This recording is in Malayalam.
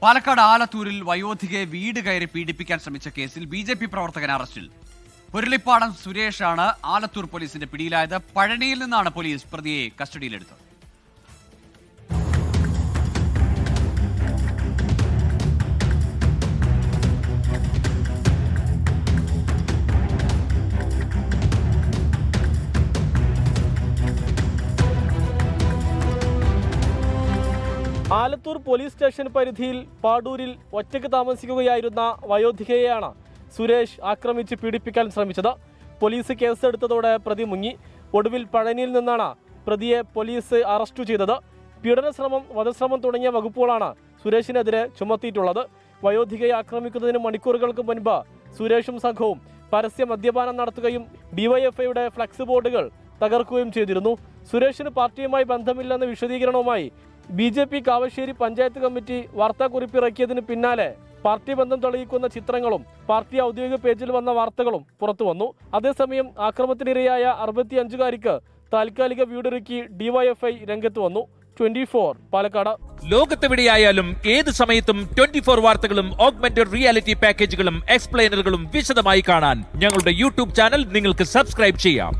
പാലക്കാട് ആലത്തൂരിൽ വയോധികയെ വീട് കയറി പീഡിപ്പിക്കാൻ ശ്രമിച്ച കേസിൽ ബിജെപി പ്രവർത്തകൻ അറസ്റ്റിൽ. പൊരുളിപ്പാടം സുരേഷാണ് ആലത്തൂർ പോലീസിന്റെ പിടിയിലായത്. പഴനിയിൽ നിന്നാണ് പോലീസ് പ്രതിയെ കസ്റ്റഡിയിലെടുത്തത്. ആലത്തൂർ പോലീസ് സ്റ്റേഷൻ പരിധിയിൽ പാടൂരിൽ ഒറ്റയ്ക്ക് താമസിക്കുകയായിരുന്ന വയോധികയെയാണ് സുരേഷ് ആക്രമിച്ച് പീഡിപ്പിക്കാൻ ശ്രമിച്ചത്. പോലീസ് കേസെടുത്തതോടെ പ്രതി മുങ്ങി. ഒടുവിൽ പഴനിയിൽ നിന്നാണ് പ്രതിയെ പോലീസ് അറസ്റ്റ് ചെയ്തത്. പീഡനശ്രമം, വധശ്രമം തുടങ്ങിയ വകുപ്പുകളാണ് സുരേഷിനെതിരെ ചുമത്തിയിട്ടുള്ളത്. വയോധികയെ ആക്രമിക്കുന്നതിന് മണിക്കൂറുകൾക്ക് മുൻപ് സുരേഷും സംഘവും പരസ്യ മദ്യപാനം നടത്തുകയും ഡിവൈഎഫ്ഐയുടെ ഫ്ലക്സ് ബോർഡുകൾ തകർക്കുകയും ചെയ്തിരുന്നു. സുരേഷിന് പാർട്ടിയുമായി ബന്ധമില്ലെന്ന വിശദീകരണവുമായി ബിജെപി കാവശ്ശേരി പഞ്ചായത്ത് കമ്മിറ്റി വാർത്താക്കുറിപ്പിറക്കിയതിന് പിന്നാലെ പാർട്ടി ബന്ധം തെളിയിക്കുന്ന ചിത്രങ്ങളും പാർട്ടി ഔദ്യോഗിക പേജിൽ വന്ന വാർത്തകളും പുറത്തു വന്നു. അതേസമയം ആക്രമണത്തിനിരയായ 65-കാരിക്ക് താൽക്കാലിക വീടൊരുക്കി ഡിവൈഎഫ്ഐ രംഗത്ത് വന്നു. 24 പാലക്കാട്. ലോകത്തെവിടെയായാലും ഏത് സമയത്തും 24 വാർത്തകളും ഓഗ്മെന്റഡ് റിയാലിറ്റി പാക്കേജുകളും എക്സ്പ്ലെയിനറുകളും വിശദമായി കാണാൻ ഞങ്ങളുടെ യൂട്യൂബ് ചാനൽ നിങ്ങൾക്ക് സബ്സ്ക്രൈബ് ചെയ്യാം.